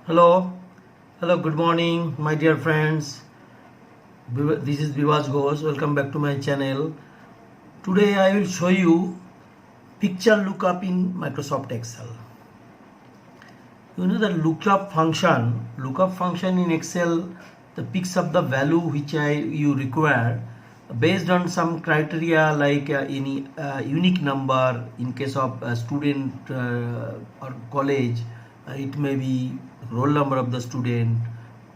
Hello, good morning, my dear friends. This is Vivas Ghosh. Welcome back to my channel. Today I will show you picture lookup in Microsoft Excel. You know the lookup function in Excel, the picks up the value which you require based on some criteria like any unique number. In case of a student or college, it may be roll number of the student,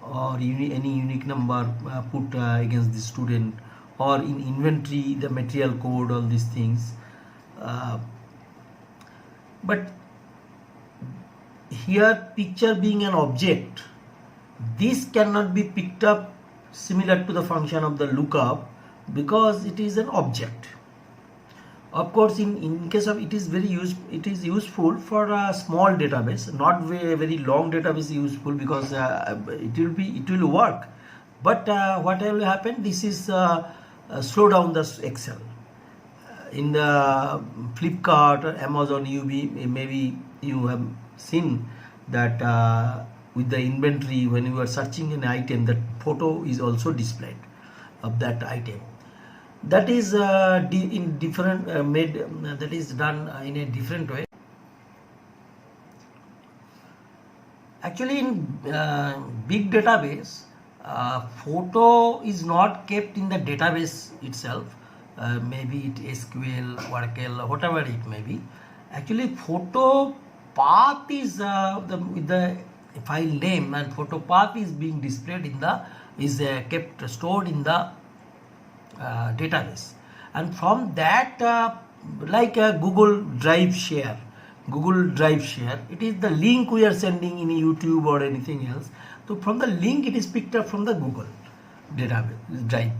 or any unique number put against the student, or in inventory the material code, all these things. But here, picture being an object, this cannot be picked up similar to the function of the lookup because it is an object. Of course, in case of it is useful for a small database, not very long database useful, because it will work. But what will happen? This is slow down the Excel. In the Flipkart or Amazon, maybe you have seen that with the inventory, when you are searching an item, that photo is also displayed of that item. That is in different that is done in a different way. Actually, in big database, photo is not kept in the database itself. Maybe it SQL, Oracle, whatever it may be. Actually, photo path is with the file name, and photo path is being displayed in the stored in the database, and from that like a Google Drive share, it is the link we are sending in YouTube or anything else. So from the link it is picked up from the Google database Drive.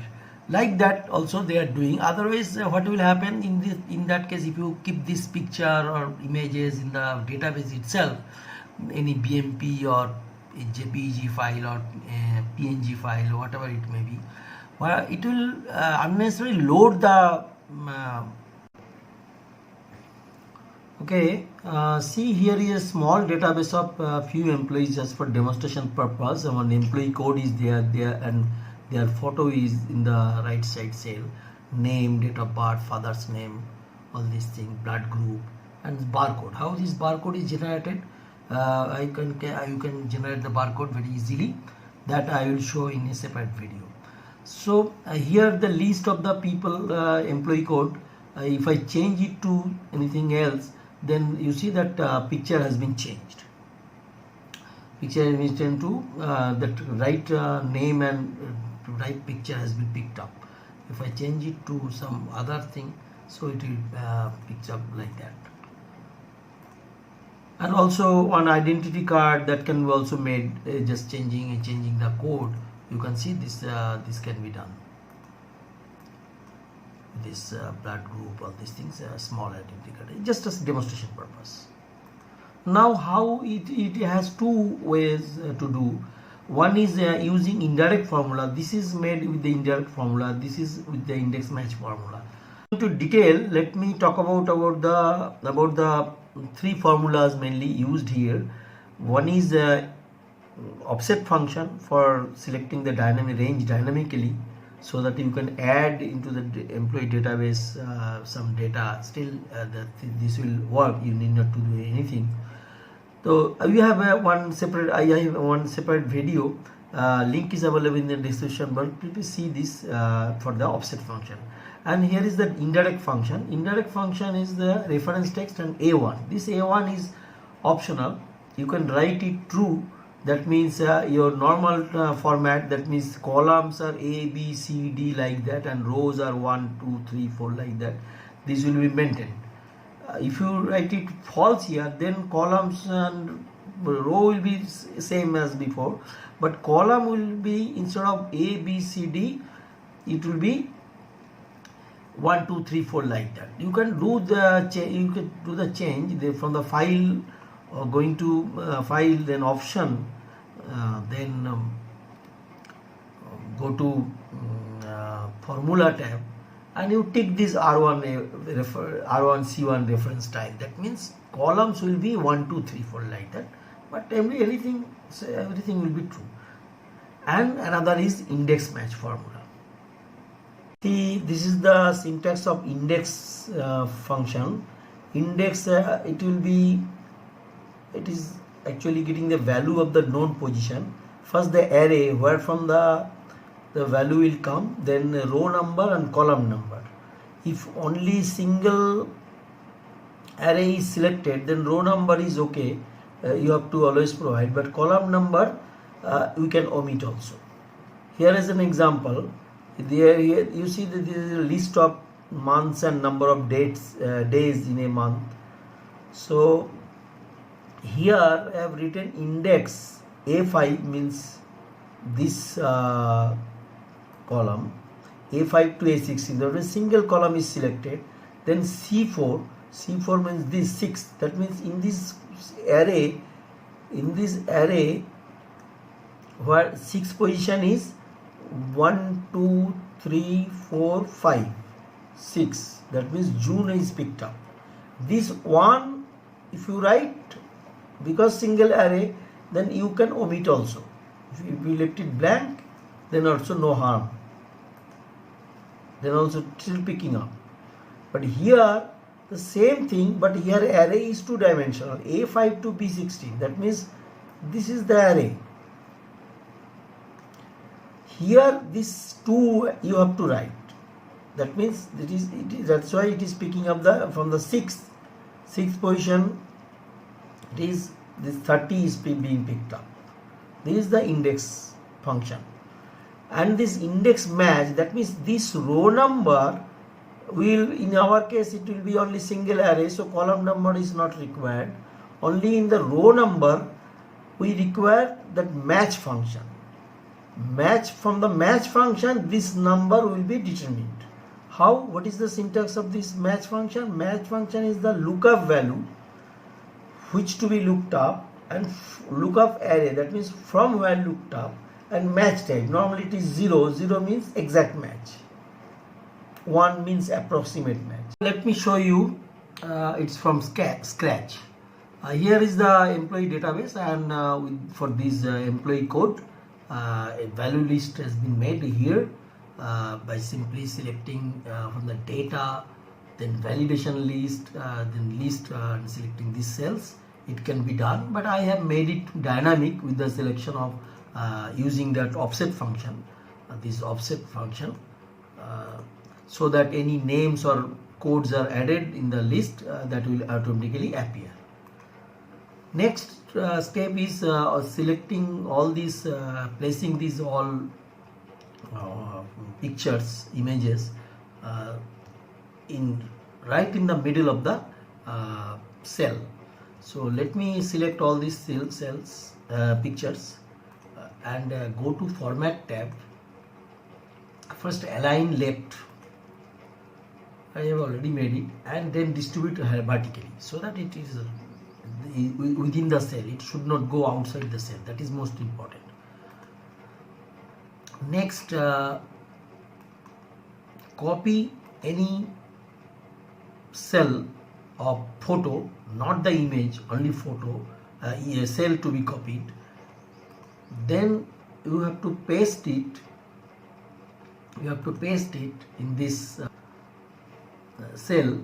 Like that also they are doing. Otherwise, what will happen in that case, if you keep this picture or images in the database itself, any BMP or a JPG file or a PNG file or whatever it may be, it will unnecessarily load the see, here is a small database of few employees just for demonstration purpose. One employee code is there, and their photo is in the right side cell, name, date of birth, father's name, all these things, blood group, and barcode. How this barcode is generated? You can generate the barcode very easily. That I will show in a separate video. So here the list of the people employee code. If I change it to anything else, then you see that picture has been changed. Picture has been changed to that right name and right picture has been picked up. If I change it to some other thing, so it will pick up like that. And also one identity card that can be also made, just changing the code. You can see this this can be done. This blood group, all these things, small identity card, just as demonstration purpose. Now, how it has two ways to do. One is using indirect formula. This is made with the indirect formula. This is with the index match formula. To detail, let me talk about the three formulas mainly used here. One is offset function for selecting the dynamic range dynamically, so that you can add into the employee database some data. Still this will work, you need not to do anything. So you have one separate, I have one separate video, link is available in the description, but please see this for the offset function. And here is the indirect function. Indirect function is the reference text and A1. This A1 is optional. You can write it true. That means your normal format, that means columns are A, B, C, D like that, and rows are 1, 2, 3, 4 like that. This will be maintained. If you write it false here, then columns and row will be same as before, but column will be, instead of A, B, C, D, it will be 1, 2, 3, 4 like that. You can do the change from the file, going to file, then option, then go to formula tab, and you tick this R1 C1 reference type. That means columns will be 1, 2, 3, 4 like that. but everything will be true. And another is index match formula. See, this is the syntax of index function. Index it is actually getting the value of the known position. First the array where from the value will come, then row number and column number. If only single array is selected, then row number is okay, you have to always provide, but column number we can omit also. Here is an example. Here you see that this is a list of months and number of days in a month. So here I have written index A5 means this column, A5 to A16. The single column is selected. Then C4 means this 6. That means in this array where 6 position is 1, 2, 3, 4, 5, 6. That means June is picked up. This one, if you write, because single array, then you can omit also. If you left it blank, then also no harm. Then also still picking up. But here the same thing, but here array is 2-dimensional, A5 to B16. That means this is the array. Here this 2 you have to write. That means that's why it is picking up from the sixth position. It is this 30 is being picked up. This is the index function. And this index match, that means this row number will, in our case it will be only single array, so column number is not required. Only in the row number we require that match function. From the match function this number will be determined. How? What is the syntax of this match function? Match function is the lookup value which to be looked up, and lookup array, that means from where looked up, and match type. Normally it is 0. 0 means exact match. 1 means approximate match. Let me show you. It's from scratch. Here is the employee database, and for this employee code, a value list has been made here by simply selecting from the data, then validation list, then list, and selecting these cells. It can be done, but I have made it dynamic with the selection of using that offset function, this offset function, so that any names or codes are added in the list, that will automatically appear. Next step is selecting all these, placing these all pictures, images right in the middle of the cell. So let me select all these cells, pictures, and go to Format tab. First align left. I have already made it, and then distribute vertically so that it is within the cell. It should not go outside the cell. That is most important. Next, copy any cell of photo, not the image, only photo, a cell to be copied. Then you have to paste it. You have to paste it in this cell.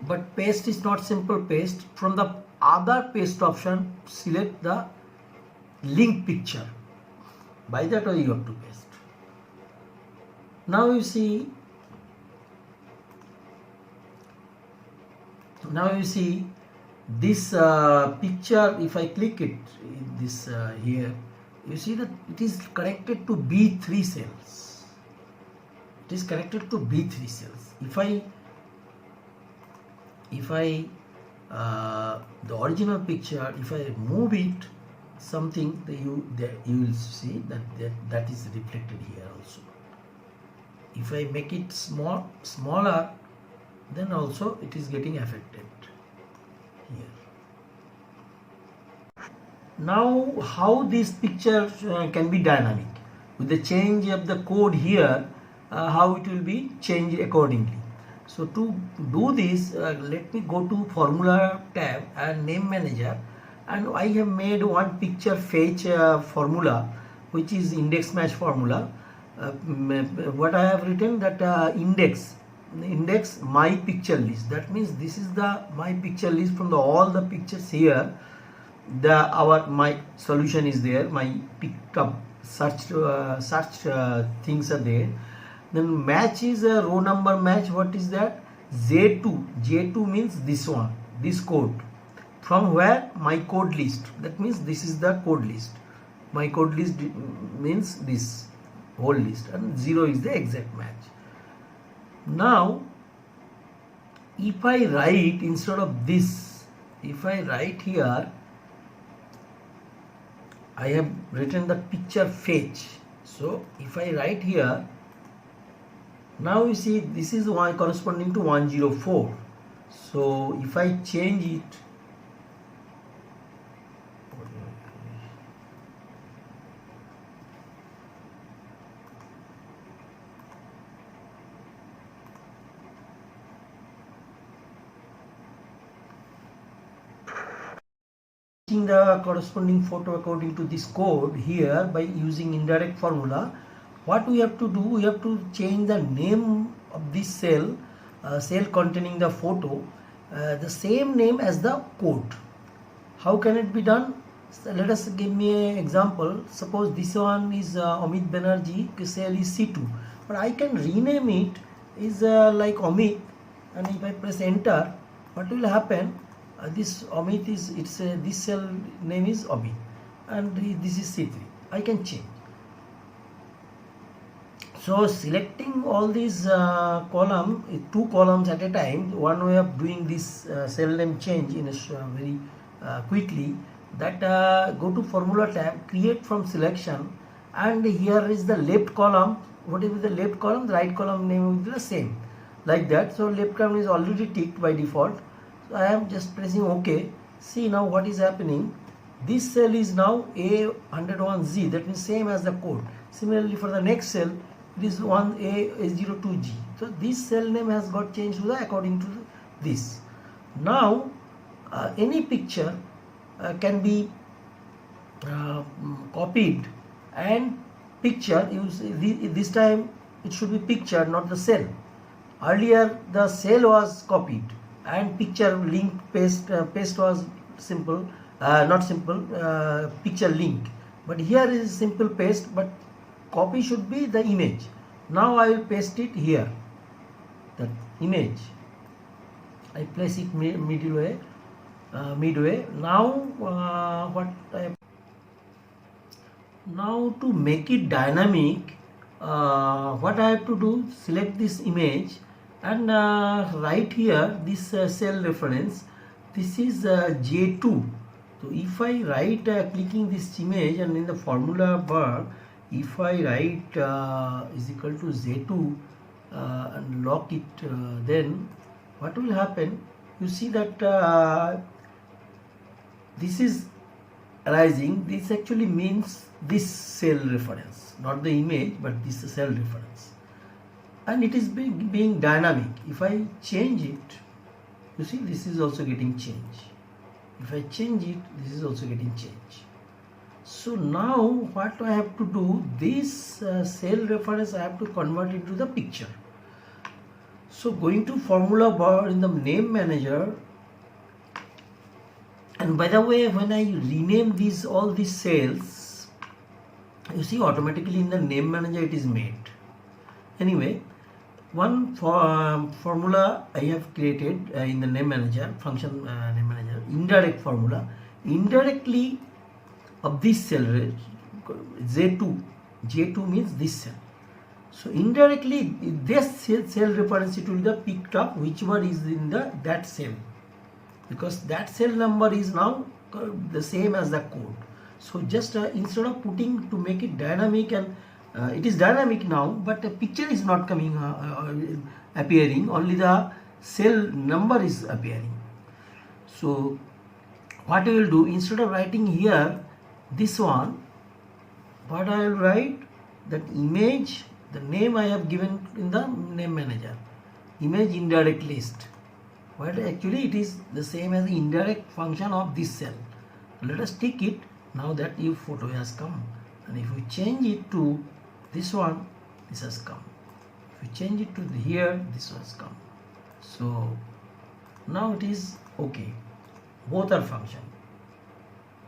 But paste is not simple paste. From the other paste option, select the link picture. By that way you have to paste. Now you see this picture. If I click it, this here, you see that it is connected to B3 cells. It is connected to B3 cells. If I the original picture, if I move it something, you will see that is reflected here also. If I make it smaller, then also it is getting affected here. Now how this picture can be dynamic with the change of the code here, how it will be changed accordingly. So to do this, let me go to Formula tab and Name Manager, and I have made one picture fetch formula, which is index match formula. What I have written that index my picture list. That means this is the my picture list from the all the pictures here. My solution is there. My picked up search things are there. Then match is a row number match. What is that? J2 means this one, this code. From where? My code list. That means this is the code list. My code list means this whole list, and 0 is the exact match. Now if I write instead of this, if I write here, I have written the picture fetch. So if I write here, now you see this is one corresponding to 104. So if I change it, the corresponding photo according to this code here by using indirect formula, what we have to do, we have to change the name of this cell, cell containing the photo, the same name as the code. How can it be done? So let us give me an example. Suppose this one is Amit Banerjee, cell is C2, but I can rename it is like Amit, and if I press enter, what will happen? This Amit is this cell name is Amit, and this is C3. I can change. So selecting all these two columns at a time, one way of doing this cell name change in a very quickly, that go to formula tab, create from selection, and here is the left column. Whatever the left column, the right column name will be the same, like that. So left column is already ticked by default. So I am just pressing OK. See now what is happening. This cell is now A101Z, that means same as the code. Similarly for the next cell, it is 1A02G. So this cell name has got changed to the according to this. Now any picture can be copied, and picture this time it should be picture, not the cell. Earlier the cell was copied and picture link paste was simple, not simple, picture link, but here is simple paste, but copy should be the image. Now I will paste it here, that image I place it midway. Now now to make it dynamic, what I have to do, select this image and write here this cell reference. This is J2. So if I write clicking this image, and in the formula bar if I write is equal to J2 and lock it, then what will happen? You see that this is arising. This actually means this cell reference, not the image, but this cell reference, and it is being dynamic. If I change it, you see this is also getting changed. If I change it, this is also getting changed. So now what I have to do, this cell reference I have to convert into the picture. So going to formula bar in the name manager, and by the way, when I rename these all these cells, you see automatically in the name manager it is made. Anyway, one formula I have created in the name manager, function name manager, indirect formula, indirectly of this cell J2 means this cell. So indirectly this cell reference it will be picked up whichever is in that cell, because that cell number is now the same as the code. So just instead of putting to make it dynamic, and it is dynamic now, but the picture is not coming appearing, only the cell number is appearing. So what I will do, instead of writing here this one, what I will write, that image, the name I have given in the name manager, image indirect list, but actually it is the same as the indirect function of this cell. Let us tick it. Now that your photo has come, and if we change it to this one, this has come. If we change it to here, this has come. So now it is okay, both are function.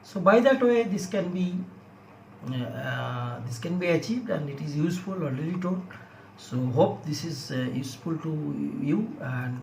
So by that way this can be achieved, and it is useful already told. So hope this is useful to you, and